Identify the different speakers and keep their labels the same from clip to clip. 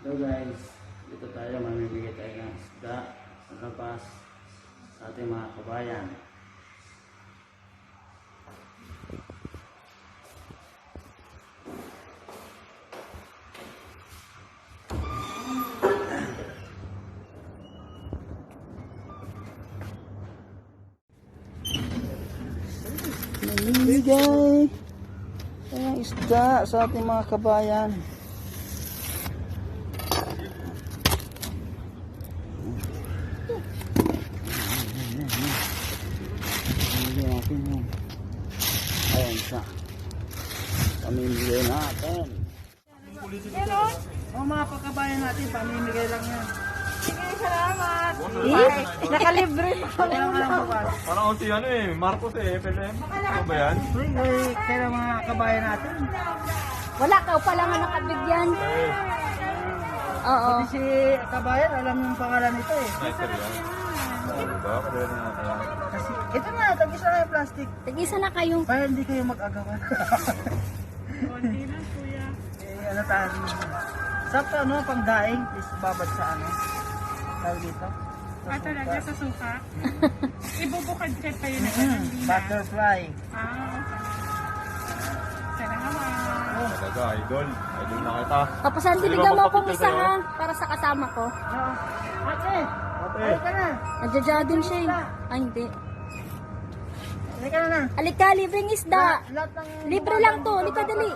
Speaker 1: Hello guys, dito tayo mamimigay tayo ng isda sa labas sa ating mga kabayan. Mamimigay tayo ng isda sa ating mga kabayan. Ayan siya. Pamimigay natin.
Speaker 2: O mga pagkabayan natin, pamimigay lang yan.
Speaker 3: Sige, salamat.
Speaker 2: Nakalibre pa.
Speaker 4: Parang unti ano Marcos FLM. Ano ba yan?
Speaker 2: Kaya mga kabayan natin.
Speaker 3: Wala ka pa lang ang nakabigyan. Oo.
Speaker 2: Pati si kabayan, alam yung pangalan nito eh.
Speaker 4: Nicer yan. Diba? Kaya na natin yan.
Speaker 2: Kasi, ito na, tag-isa na yung plastic.
Speaker 3: Tag-isa na kayo.
Speaker 2: Para hindi kayo mag-agawan.
Speaker 3: Konti lang, kuya.
Speaker 2: Ano tayo? Sakto ano, pang daing, please babad sa ano. Tawag dito.
Speaker 5: Talaga sa suka? Ibubukad ka kayo na
Speaker 2: Butterfly.
Speaker 5: Salamat.
Speaker 4: Talaga, idol. Idol na kita.
Speaker 3: Papasan, bigyan mo akong isa ha, para sa kasama ko.
Speaker 2: Oo. Ate! Ate! ka na!
Speaker 3: Nadya-jogging siya eh. Ay, hindi.
Speaker 2: Halika na!
Speaker 3: Halika, libreng isda.
Speaker 2: Lahat ng...
Speaker 3: Libre lang to, halika dali.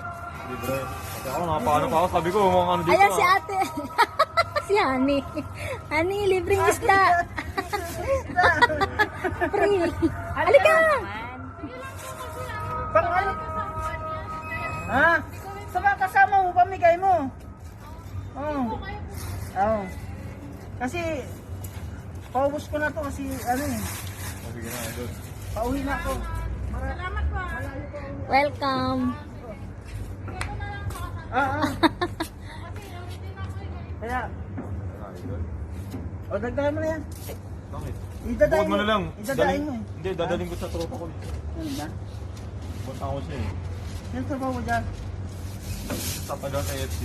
Speaker 4: Libre. Kasi ako nakapaano pa ako. Sabi ko, mga ano dito.
Speaker 3: Ayan si ate. Si Honey. Honey, libreng isda. Free. Halika!
Speaker 2: Pang ano? Ha? Sa mga kasama mo, pamigay mo. Oo. Oo. Kasi, paubos ko na to kasi ano eh.
Speaker 4: Sige na, idol.
Speaker 2: Pauwi na ako.
Speaker 5: Salamat po.
Speaker 3: Welcome.
Speaker 2: Kaya,
Speaker 4: Ah, idol.
Speaker 2: o dagdagan mo na yan.
Speaker 4: Bakit?
Speaker 2: Idadain
Speaker 4: Bukod mo na lang.
Speaker 2: Idadain mo eh.
Speaker 4: Hindi, dadaling ko sa tropa ko.
Speaker 2: Ano ba?
Speaker 4: Punta ko siya eh.
Speaker 2: Yan sa mo dyan.
Speaker 4: Tapada sa AFC.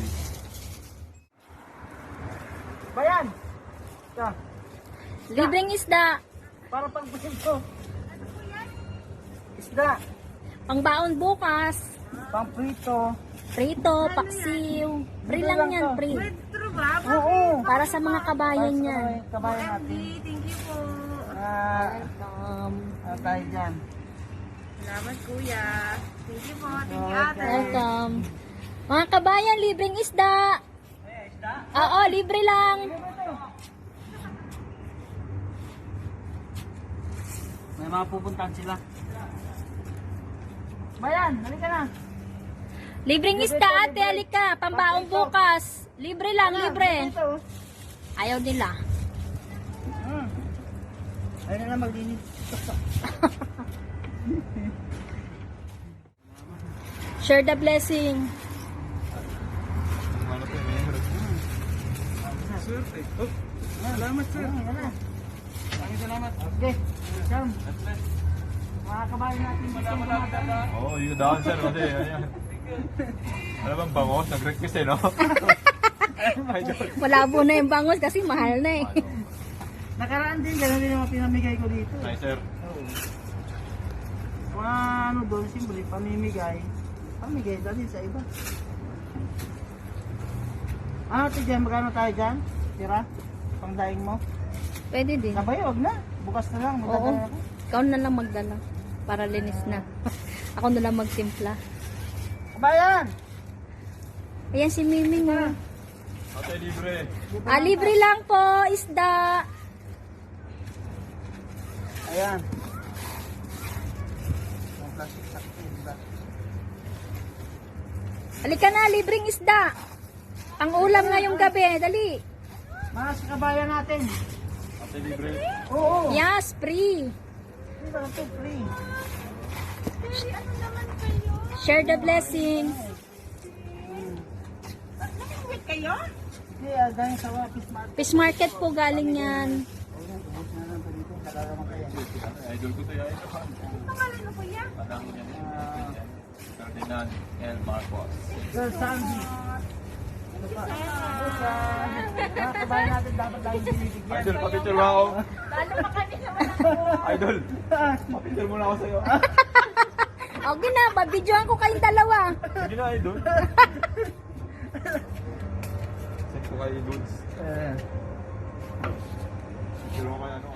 Speaker 2: Bayan! Ito.
Speaker 3: Libreng isda.
Speaker 2: Para pang ko. Isda.
Speaker 3: Pangbaon bukas.
Speaker 2: Pang prito.
Speaker 3: Prito, paksiw. Free lang yan, free.
Speaker 5: True ba?
Speaker 2: Oo.
Speaker 3: Para sa mga kabayan yan.
Speaker 2: Kabayan natin.
Speaker 5: Thank you po.
Speaker 2: Ano tayo dyan?
Speaker 5: Salamat, kuya. Thank you po. Thank you, ate.
Speaker 3: Welcome. Mga kabayan, libreng isda. Oo, libre lang.
Speaker 2: May mga pupuntahan sila. Bayan, halika na.
Speaker 3: Libreng isda ate, halika. Pambaong bukas. Libre lang, libre.
Speaker 2: Ito.
Speaker 3: Ayaw nila.
Speaker 2: Ayun na lang maglinis.
Speaker 3: Share the blessing.
Speaker 4: Ano po, may hirap.
Speaker 2: Salamat sir. Maraming salamat. Okay. Sam. Mga kabayan natin.
Speaker 4: Oo, yung daan sir kasi. Ayan. Ano bang bangos? Nag-request no?
Speaker 3: Malabo na yung bangos kasi mahal na eh.
Speaker 2: Nakaraan din, gano'n din yung pinamigay ko dito.
Speaker 4: Nice sir.
Speaker 2: Oo. Mga ano doon, simple, pamimigay. Pamigay din sa iba. Ate dyan, magkano tayo dyan? Tira? Pangdaing mo?
Speaker 3: Pwede din.
Speaker 2: Sabay, wag na. Bukas na lang,
Speaker 3: Oo.
Speaker 2: magdadala ako.
Speaker 3: Ikaw na lang magdala. Para linis na. Ako na lang magtimpla.
Speaker 2: Kabayan!
Speaker 3: Ayan si Miming oh.
Speaker 4: Ate, libre.
Speaker 3: Libre lang po, isda.
Speaker 2: Ayan. Yung plastic sakto, diba?
Speaker 3: Halika na, libreng isda. Ang ulam ngayong gabi, dali.
Speaker 2: Mga sa kabayan natin.
Speaker 4: Ate, libre.
Speaker 2: Oo.
Speaker 3: Yes, free.
Speaker 2: Ito, ito, free.
Speaker 3: Share the blessing.
Speaker 5: Nakikita kayo?
Speaker 2: Hindi, dahil sa office market.
Speaker 3: Fish market po galing yan.
Speaker 2: Ubus na lang pa dito, kalalaman kayo.
Speaker 4: Idol ko to yan.
Speaker 5: Pangalan mo, kuya?
Speaker 4: Padang ko niya. Ferdinand L. Marcos.
Speaker 2: Sir Sandy. Mga kabayan natin dapat lagi binibigyan.
Speaker 4: Idol, papicture mo ako.
Speaker 3: Lalo pa kami na walang
Speaker 4: Idol, papicture muna ako sa'yo.
Speaker 3: Okay na, babidyoan ko kayong dalawa.
Speaker 4: Sige na, Idol. Send ko kay Dudes.
Speaker 2: Eh,
Speaker 4: Picture mo kay ano.